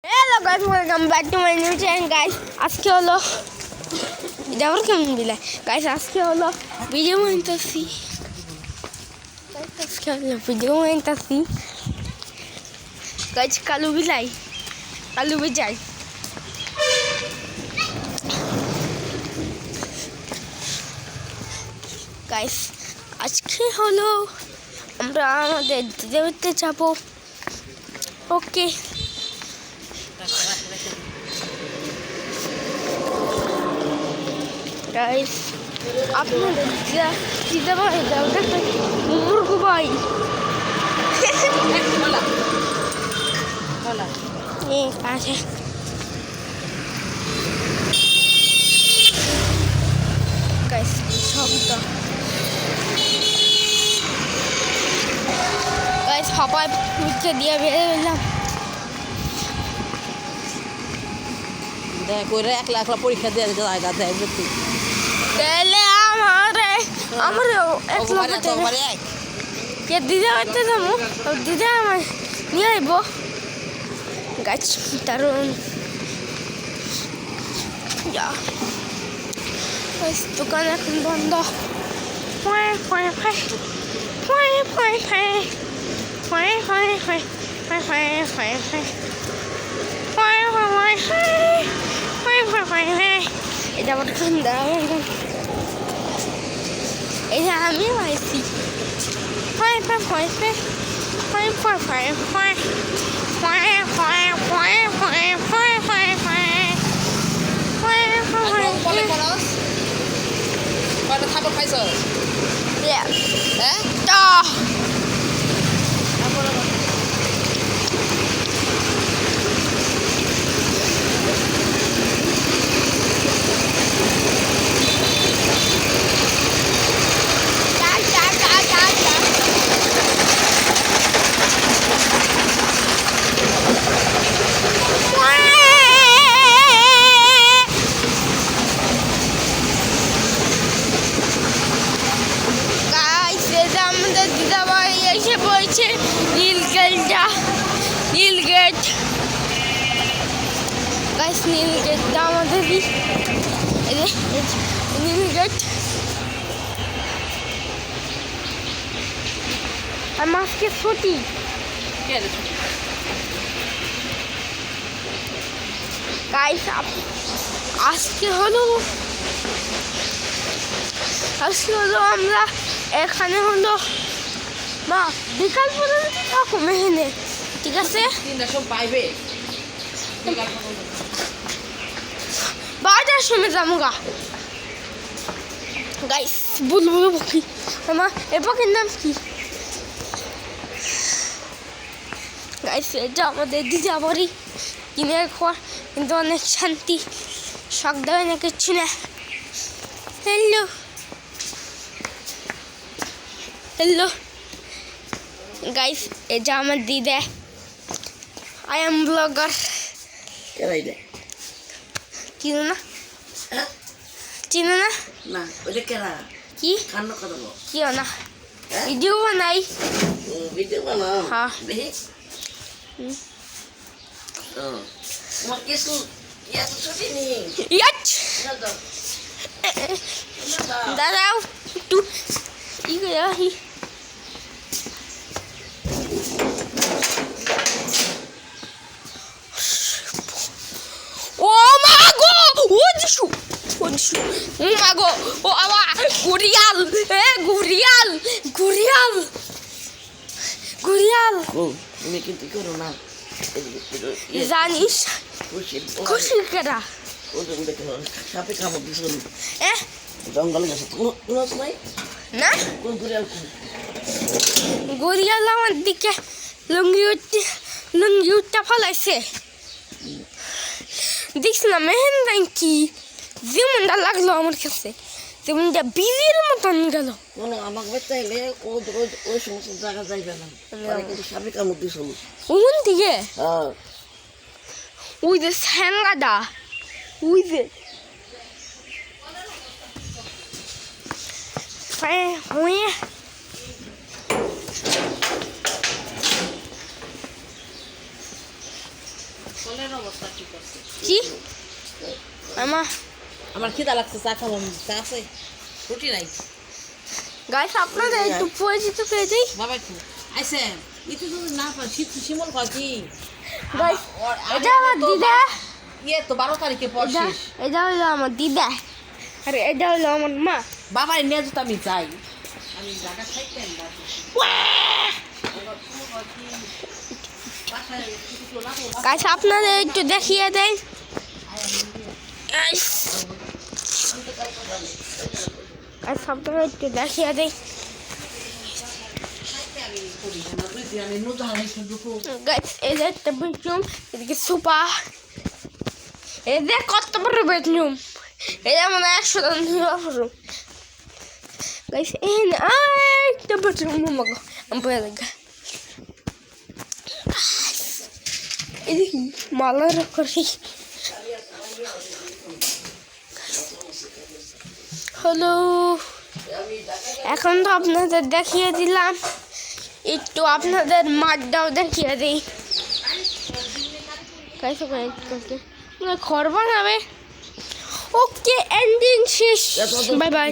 Hello guys, welcome back to my new channel guys. আজকে হলো যাবার কেমন বিলে guys আজকে হলো ভিডিও বানাইতেছি guys আজকে হলো ভিডিও বানাইতেছি guys কালু বিলাই guys আজকে হলো আমরা আমাদের দিদা বাড়িতে যাব ওকে guys আপনাদের দিদা ভাই দাদা মুরগু ভাই আছে guys শব্দ guys সবাই মুখে দিয়ে বেরোলাম দেখ ওরা একলা পরীক্ষা দিয়ে জায়গা দেয় বুঝলি তাহলে আমার কে দিদা করতে যাবো দিদা আমার নিয়ে আইব গাছ দারুন দোকান এখন বন্ধ এটা আমার ঠান্ডা এটা আমি পাইছি থাকো খাইছ নীলগেট গাইস নীলগেটটা আমাদেরই নীলগেট আর আজকে ছুটি গাইস আজকে হলো আমরা এখানে হলো মা বিকাল পর্যন্ত থাকো মেহেনে ঠিক আছে বারোটার সময় যাবো গা গাইস বুলবুল পাখি আমার এ পাখির নাম কি গাইস এটা আমাদের দিদা বাড়ি কিনে খাওয়া কিন্তু অনেক শান্তি শখ দেবে না কিচ্ছু না হ্যালো গাইস এটা আমার দিদা I am blogger চিনো না না ওটা কেনা কি কান্ন কথা বল কি না ভিডিও বানাই হ্যাঁ দেখি তোমার কিছু এত ছুটি নেই দাঁড়াও একটু ও মা গো ও যিশু ও মা গো ও বাবা গুড়িয়াল ও তুমি কিন্তু করো না জানিস খুশি কেরা সাপে কামড় দিছিল জঙ্গলে গেছে কোনো নাই না কোন গুড়িয়াল গুড়িয়াল আমার দিকে লুঙ্গি উঠতে ফলাইছে দেখছি না মেহেন্দা কি যেমনটা লাগলো আমার কাছে তেমনটা বিজির মতন গেল মানে আমাকে চাইলে ওই সমস্ত জায়গা যাইবে না কিন্তু সাপে কামড় দিছিল ওখান থেকে ওই যে স্যাঙ্গাদা ওই যে সকালের অবস্থা ঠিক আছে। কি আমা আমার খিদা লাগছে, চা খাবো। চা আছে? রুটি নাই। গাইস আপনাদের একটু পরিচিত পেয়ে যাই। বাবা একটু আইসে ইতি যদি না পাই শিমল কয় কি গাইস এটা আমার দিদা, ইয়ে তো 12 তারিখে পড়ছিস। এটা হলো আমার দিদা, আর এটা হলো আমার মা। বাবা নিয়ে যেতে আমি যাই, আমি জায়গা খাইতেন গাইস আপনাদের একটু দেখিয়ে দেন। গাইস আপনাদের একটু দেখিয়ে দেই। গাইস এই যে একটা বেডরুম, এদিকে সোফা, এই যে কত বড় বেডরুম, এই যে মানে 100 রুম। গাইস এই একটা বেডরুম মগো আমি বলে দেখ। এদিকে মালার করি হ্যালো। এখন তো আপনাদের দেখিয়ে দিলাম, একটু আপনাদের মাঠটাও দেখিয়ে দিই। গাইস খড় বানাবে। ওকে এন্ডিং শেষ, বাই বাই।